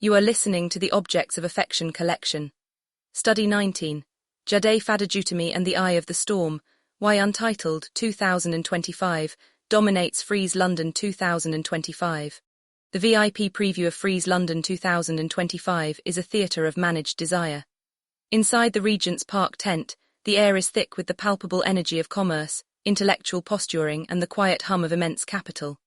You are listening to the Objects of Affection collection. Study 19, Jadé Fadojutimi and the Eye of the Storm, Why Untitled 2025 dominates Frieze London 2025. The VIP preview of Frieze London 2025 is a theatre of managed desire. Inside the Regent's Park tent, the air is thick with the palpable energy of commerce, intellectual posturing, and the quiet hum of immense capital.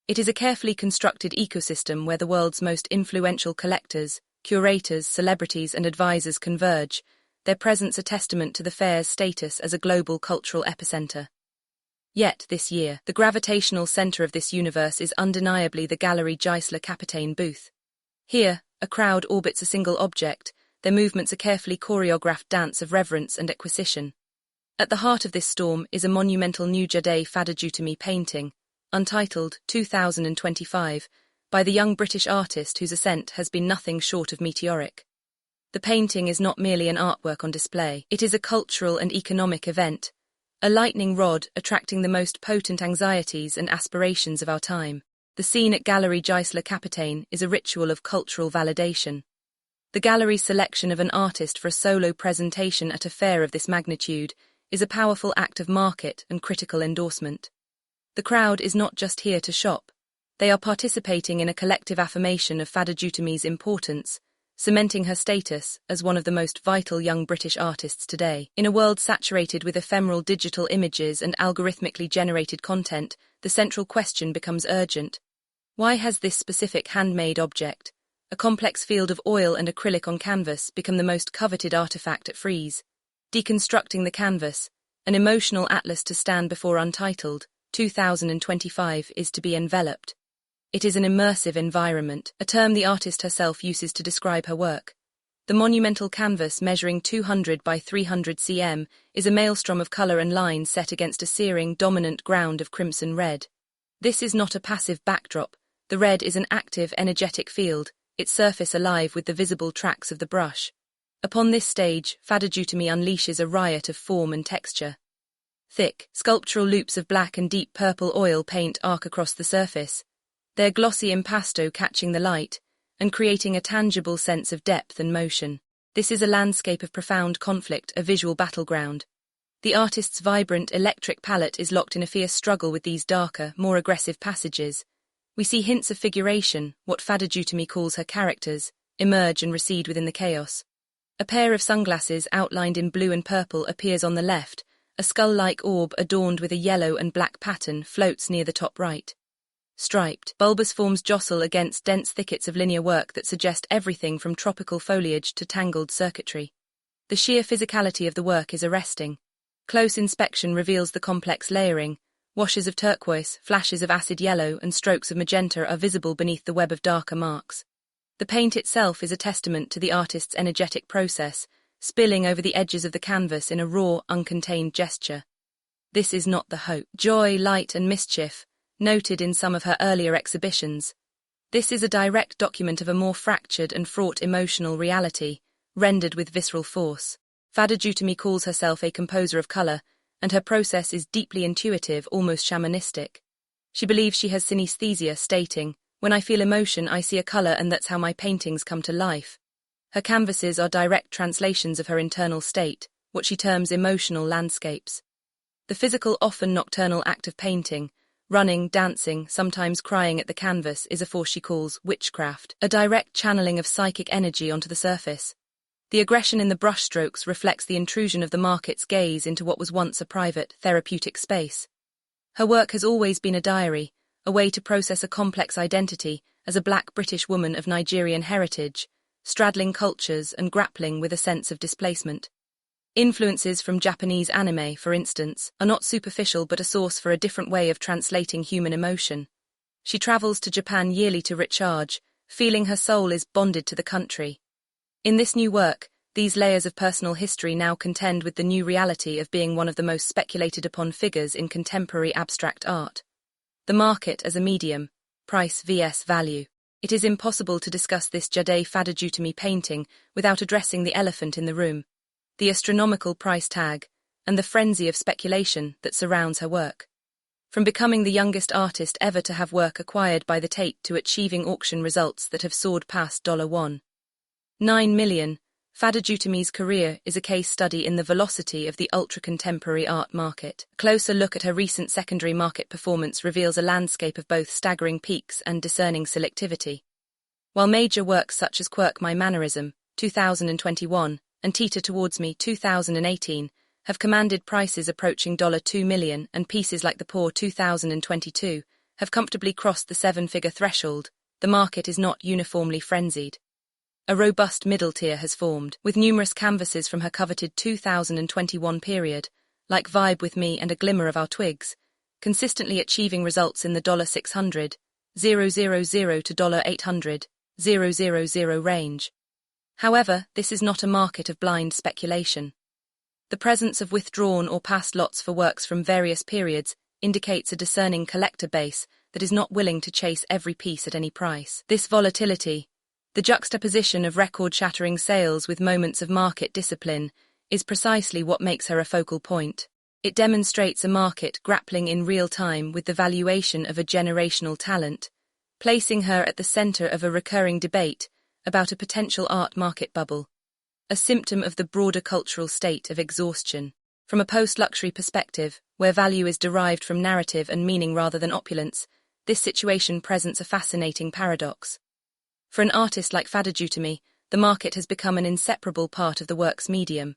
It is a carefully constructed ecosystem where the world's most influential collectors, curators, celebrities, and advisors converge, their presence a testament to the fair's status as a global cultural epicenter. Yet, this year, the gravitational center of this universe is undeniably the Galerie Gagosian Capitaine booth. Here, a crowd orbits a single object, their movements a carefully choreographed dance of reverence and acquisition. At the heart of this storm is a monumental new Jadé Fadojutimi painting, Untitled 2025, by the young British artist whose ascent has been nothing short of meteoric. The painting is not merely an artwork on display, it is a cultural and economic event, a lightning rod attracting the most potent anxieties and aspirations of our time. The scene at Galerie Gagosian Capitaine is a ritual of cultural validation. The gallery's selection of an artist for a solo presentation at a fair of this magnitude is a powerful act of market and critical endorsement. The crowd is not just here to shop. They are participating in a collective affirmation of Fadojutimi's importance, cementing her status as one of the most vital young British artists today. In a world saturated with ephemeral digital images and algorithmically generated content, the central question becomes urgent. Why has this specific handmade object, a complex field of oil and acrylic on canvas, become the most coveted artifact at Frieze? Deconstructing the canvas, an emotional atlas to stand before Untitled 2025 is to be enveloped. It is an immersive environment, a term the artist herself uses to describe her work. The monumental canvas, measuring 200 by 300 cm, is a maelstrom of color and line set against a searing, dominant ground of crimson red. This is not a passive backdrop. The red is an active, energetic field, its surface alive with the visible tracks of the brush. Upon this stage, Fadojutimi unleashes a riot of form and texture. Thick, sculptural loops of black and deep purple oil paint arc across the surface, their glossy impasto catching the light and creating a tangible sense of depth and motion. This is a landscape of profound conflict, a visual battleground. The artist's vibrant, electric palette is locked in a fierce struggle with these darker, more aggressive passages. We see hints of figuration, what Fadojutimi calls her characters, emerge and recede within the chaos. A pair of sunglasses outlined in blue and purple appears on the left. A skull-like orb adorned with a yellow and black pattern floats near the top right. Striped, bulbous forms jostle against dense thickets of linear work that suggest everything from tropical foliage to tangled circuitry. The sheer physicality of the work is arresting. Close inspection reveals the complex layering. Washes of turquoise, flashes of acid yellow, and strokes of magenta are visible beneath the web of darker marks. The paint itself is a testament to the artist's energetic process, spilling over the edges of the canvas in a raw, uncontained gesture. This is not the hope, joy, light, and mischief noted in some of her earlier exhibitions. This is a direct document of a more fractured and fraught emotional reality, rendered with visceral force. Fadojutimi calls herself a composer of color, and her process is deeply intuitive, almost shamanistic. She believes she has synesthesia, stating, "When I feel emotion, I see a color, and that's how my paintings come to life." Her canvases are direct translations of her internal state, what she terms emotional landscapes. The physical, often nocturnal act of painting, running, dancing, sometimes crying at the canvas, is a force she calls witchcraft, a direct channeling of psychic energy onto the surface. The aggression in the brushstrokes reflects the intrusion of the market's gaze into what was once a private, therapeutic space. Her work has always been a diary, a way to process a complex identity as a black British woman of Nigerian heritage, straddling cultures and grappling with a sense of displacement. Influences from Japanese anime, for instance, are not superficial but a source for a different way of translating human emotion. She travels to Japan yearly to recharge, feeling her soul is bonded to the country. In this new work, these layers of personal history now contend with the new reality of being one of the most speculated upon figures in contemporary abstract art. The market as a medium, price vs. value. It is impossible to discuss this Jadé Fadojutimi painting without addressing the elephant in the room, the astronomical price tag, and the frenzy of speculation that surrounds her work. From becoming the youngest artist ever to have work acquired by the Tate to achieving auction results that have soared past $1.9 million, Fadojutimi's career is a case study in the velocity of the ultra-contemporary art market. A closer look at her recent secondary market performance reveals a landscape of both staggering peaks and discerning selectivity. While major works such as Quirk My Mannerism, 2021, and Teeter Towards Me, 2018, have commanded prices approaching $2 million, and pieces like The Poor, 2022, have comfortably crossed the seven-figure threshold, the market is not uniformly frenzied. A robust middle tier has formed, with numerous canvases from her coveted 2021 period, like Vibe With Me and A Glimmer of Our Twigs, consistently achieving results in the $600,000 to $800,000 range. However, this is not a market of blind speculation. The presence of withdrawn or past lots for works from various periods indicates a discerning collector base that is not willing to chase every piece at any price. This volatility, the juxtaposition of record-shattering sales with moments of market discipline, is precisely what makes her a focal point. It demonstrates a market grappling in real time with the valuation of a generational talent, placing her at the center of a recurring debate about a potential art market bubble, a symptom of the broader cultural state of exhaustion. From a post-luxury perspective, where value is derived from narrative and meaning rather than opulence, this situation presents a fascinating paradox. For an artist like Fadojutimi, the market has become an inseparable part of the work's medium.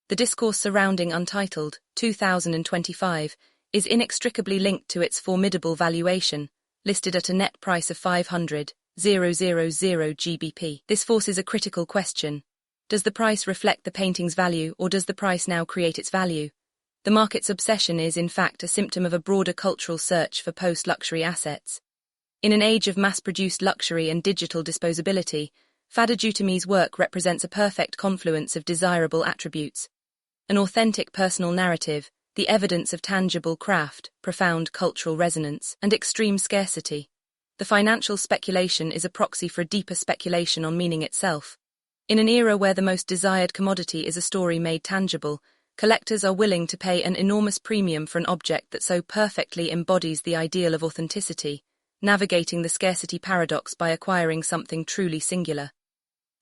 The discourse surrounding Untitled, 2025, is inextricably linked to its formidable valuation, listed at a net price of $500,000 GBP. This forces a critical question. Does the price reflect the painting's value, or does the price now create its value? The market's obsession is, in fact, a symptom of a broader cultural search for post-luxury assets. In an age of mass-produced luxury and digital disposability, Fadojutimi's work represents a perfect confluence of desirable attributes. An authentic personal narrative, the evidence of tangible craft, profound cultural resonance, and extreme scarcity. The financial speculation is a proxy for a deeper speculation on meaning itself. In an era where the most desired commodity is a story made tangible, collectors are willing to pay an enormous premium for an object that so perfectly embodies the ideal of authenticity, navigating the scarcity paradox by acquiring something truly singular.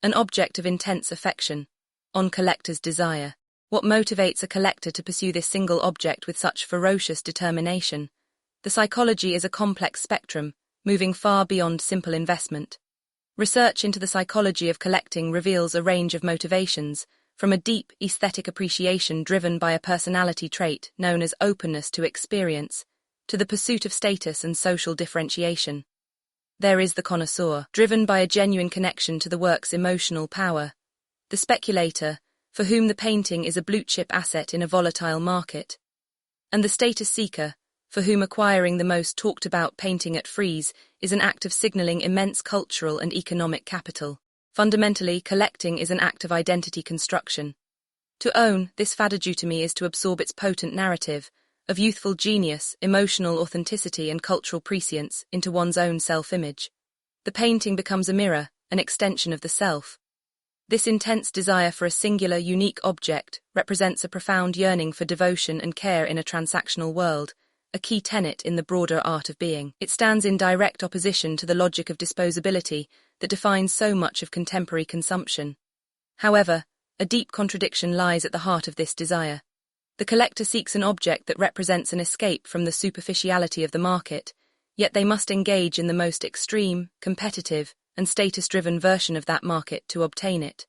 An object of intense affection. On collector's desire. What motivates a collector to pursue this single object with such ferocious determination? The psychology is a complex spectrum, moving far beyond simple investment. Research into the psychology of collecting reveals a range of motivations, from a deep aesthetic appreciation driven by a personality trait known as openness to experience, to the pursuit of status and social differentiation. There is the connoisseur, driven by a genuine connection to the work's emotional power. The speculator, for whom the painting is a blue-chip asset in a volatile market. And the status seeker, for whom acquiring the most talked-about painting at Frieze is an act of signaling immense cultural and economic capital. Fundamentally, collecting is an act of identity construction. To own this Fadojutimi is to absorb its potent narrative, of youthful genius, emotional authenticity and cultural prescience into one's own self-image. The painting becomes a mirror, an extension of the self. This intense desire for a singular, unique object represents a profound yearning for devotion and care in a transactional world, a key tenet in the broader art of being. It stands in direct opposition to the logic of disposability that defines so much of contemporary consumption. However, a deep contradiction lies at the heart of this desire. The collector seeks an object that represents an escape from the superficiality of the market, yet they must engage in the most extreme, competitive, and status-driven version of that market to obtain it.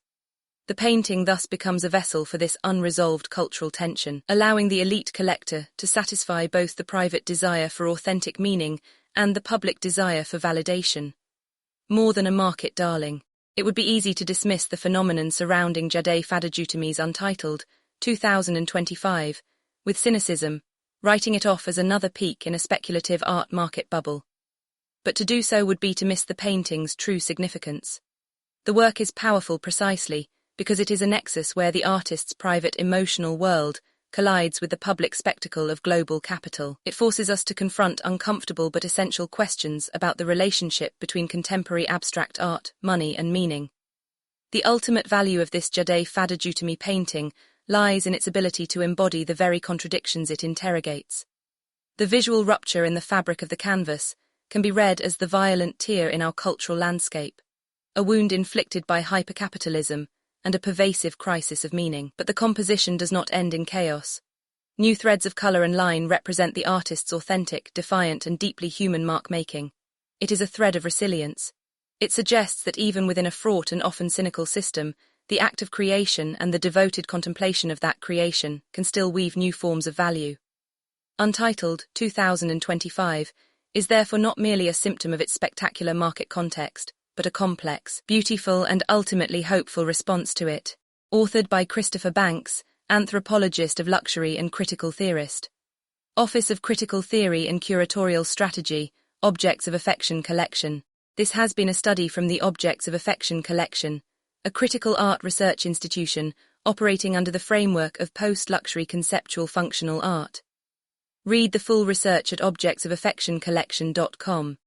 The painting thus becomes a vessel for this unresolved cultural tension, allowing the elite collector to satisfy both the private desire for authentic meaning and the public desire for validation. More than a market darling, it would be easy to dismiss the phenomenon surrounding Jadé Fadojutimi's Untitled, 2025, with cynicism, writing it off as another peak in a speculative art market bubble. But to do so would be to miss the painting's true significance. The work is powerful precisely because it is a nexus where the artist's private emotional world collides with the public spectacle of global capital. It forces us to confront uncomfortable but essential questions about the relationship between contemporary abstract art, money, and meaning. The ultimate value of this Jadé Fadojutimi painting lies in its ability to embody the very contradictions it interrogates. The visual rupture in the fabric of the canvas can be read as the violent tear in our cultural landscape, a wound inflicted by hypercapitalism and a pervasive crisis of meaning. But the composition does not end in chaos. New threads of color and line represent the artist's authentic, defiant, and deeply human mark-making. It is a thread of resilience. It suggests that even within a fraught and often cynical system, the act of creation and the devoted contemplation of that creation can still weave new forms of value. Untitled, 2025, is therefore not merely a symptom of its spectacular market context, but a complex, beautiful, and ultimately hopeful response to it. Authored by Christopher Banks, anthropologist of luxury and critical theorist. Office of Critical Theory and Curatorial Strategy, Objects of Affection Collection. This has been a study from the Objects of Affection Collection, a critical art research institution operating under the framework of post-luxury conceptual functional art. Read the full research at objectsofaffectioncollection.com.